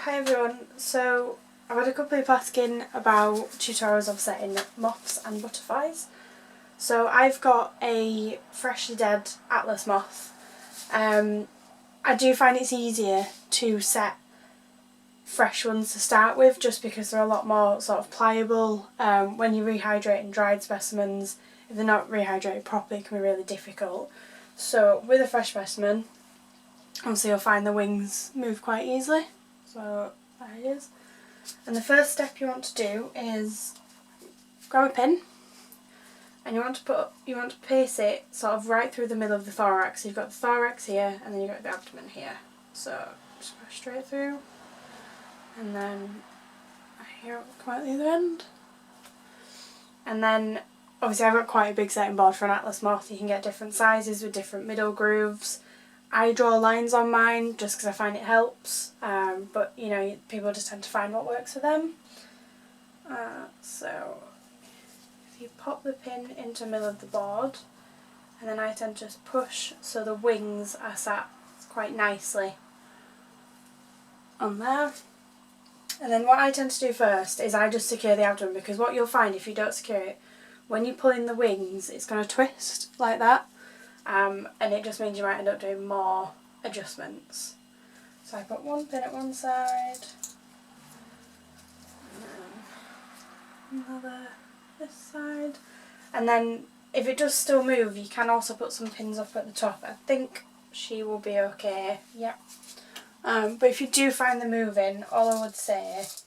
Hi everyone, so I've had a couple of people asking about tutorials of setting moths and butterflies. So I've got a freshly dead Atlas moth. I do find it's easier to set fresh ones to start with just because they're a lot more sort of pliable. When you rehydrate in dried specimens, if they're not rehydrated properly, it can be really difficult. So with a fresh specimen, obviously you'll find the wings move quite easily. So there it is. And the first step you want to do is grab a pin, and you want to place it sort of right through the middle of the thorax. So you've got the thorax here, and then you've got the abdomen here. So just go straight through, and then here come out the other end. And then obviously I've got quite a big setting board for an Atlas moth. You can get different sizes with different middle grooves. I draw lines on mine just because I find it helps, but you know, people just tend to find what works for them. So if you pop the pin into the middle of the board, and then I tend to just push so the wings are sat quite nicely on there. And then what I tend to do first is I just secure the abdomen, because what you'll find if you don't secure it, when you pull in the wings it's going to twist like that. And it just means you might end up doing more adjustments. So I put one pin at one side, and then another this side, and then if it does still move you can also put some pins up at the top. I think she will be okay, yep. But if you do find them moving, all I would say is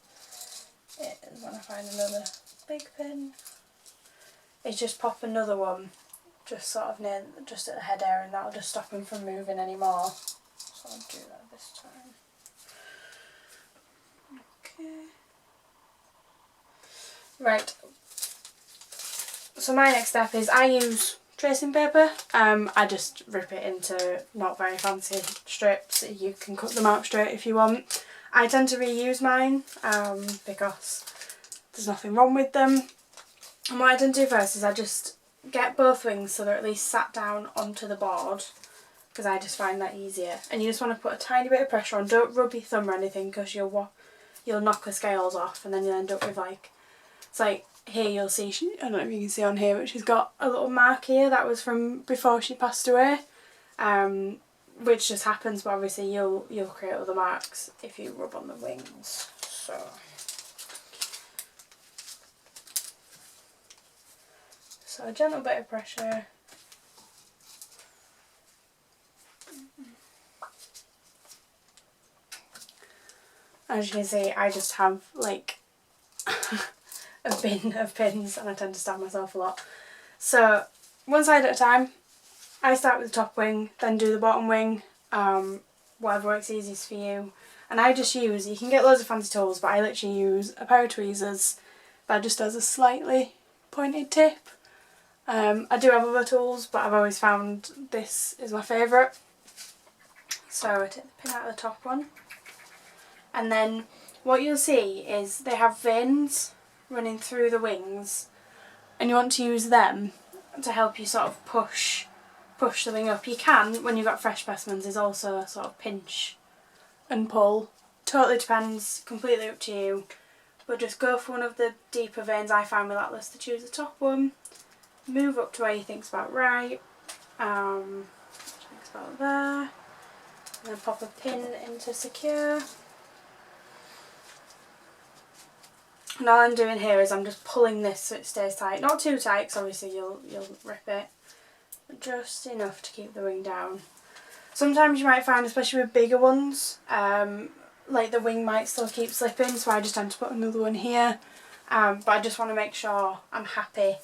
when I find another big pin, is just pop another one just sort of near, just at the head area, and that'll just stop him from moving anymore. So I'll do that this time. Okay. Right. So my next step is I use tracing paper. I just rip it into not very fancy strips. You can cut them out straight if you want. I tend to reuse mine because there's nothing wrong with them. And what I tend to do first is I just get both wings so they're at least sat down onto the board, because I just find that easier. And you just want to put a tiny bit of pressure on. Don't rub your thumb or anything, because you'll knock the scales off, and then you'll end up with like, it's like here you'll see, I don't know if you can see on here, but she's got a little mark here that was from before she passed away, which just happens, but obviously you'll create other marks if you rub on the wings. So a gentle bit of pressure. As you can see, I just have like a bin of pins, and I tend to stab myself a lot. So one side at a time. I start with the top wing, then do the bottom wing, whatever works easiest for you. And I just use, you can get loads of fancy tools, but I literally use a pair of tweezers that just has a slightly pointed tip. I do have other tools, but I've always found this is my favourite. So I take the pin out of the top one, and then what you'll see is they have veins running through the wings, and you want to use them to help you sort of push the wing up. You can, when you've got fresh specimens, there's also a sort of pinch and pull. Totally depends, completely up to you, but just go for one of the deeper veins. I find with Atlas to choose the top one. Move up to where you think's about right, think's about there, and then pop a pin in to secure. And all I'm doing here is I'm just pulling this so it stays tight. Not too tight, because obviously you'll rip it, but just enough to keep the wing down. Sometimes you might find, especially with bigger ones, like the wing might still keep slipping, so I just tend to put another one here. But I just want to make sure I'm happy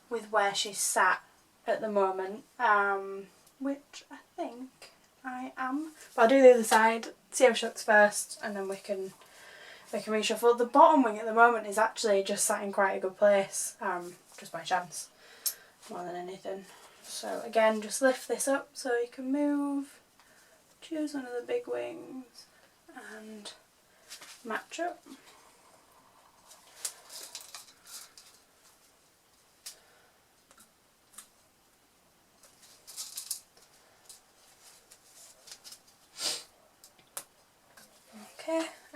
with where she's sat at the moment, which I think I am. But I'll do the other side, see how she looks first, and then we can reshuffle. The bottom wing at the moment is actually just sat in quite a good place, just by chance, more than anything. So again, just lift this up so you can move, choose one of the big wings, and match up.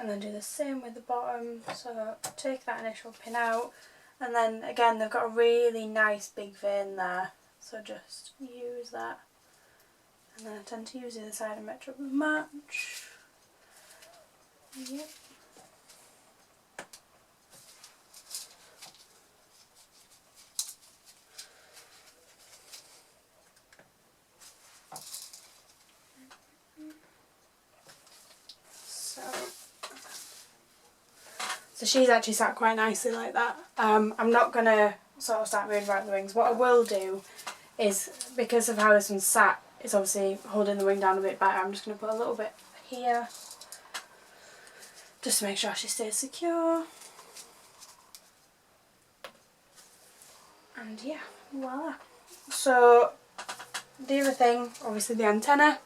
and then do the same with the bottom. So take that initial pin out, and then again they've got a really nice big vein there, so just use that, and then I tend to use the other side and match up the match. Yep. So she's actually sat quite nicely like that. I'm not going to sort of start moving around the wings. What I will do is, because of how this one's sat, it's obviously holding the wing down a bit better, I'm just going to put a little bit here, just to make sure she stays secure. And yeah, voila. So the other thing, obviously the antenna.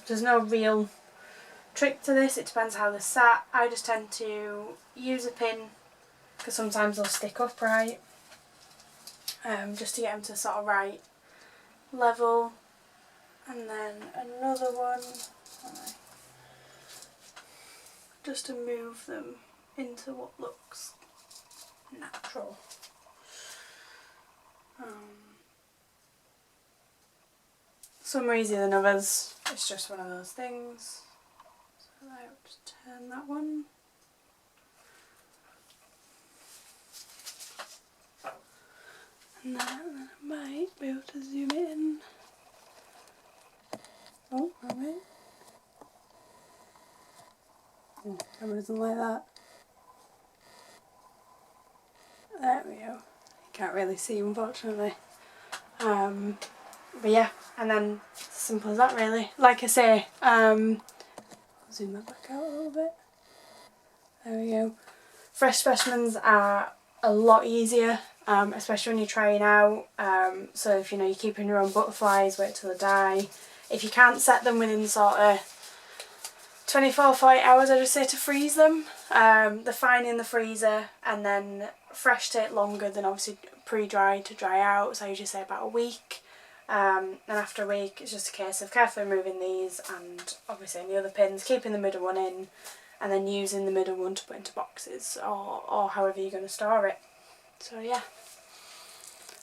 There's no real trick to this, it depends how they're sat. I just tend to use a pin, because sometimes they'll stick upright, just to get them to sort of right level, and then another one just to move them into what looks natural. Some are easier than others, it's just one of those things. So I have to turn that one. And then I might be able to zoom it in. Oh, alright. Oh, camera doesn't like that. There we go. You can't really see, unfortunately. But yeah, and then it's as simple as that really. Like I say, I'll zoom that back out a little bit. There we go. Fresh specimens are a lot easier, especially when you're trying out. So if you're keeping your own butterflies, wait till they die. If you can't set them within sort of 24, 48 hours, I just say to freeze them. They're fine in the freezer, and then fresh take longer than obviously pre-dried to dry out, so I usually say about a week. And after a week it's just a case of carefully removing these, and obviously any other pins, keeping the middle one in, and then using the middle one to put into boxes or however you're going to store it. So yeah.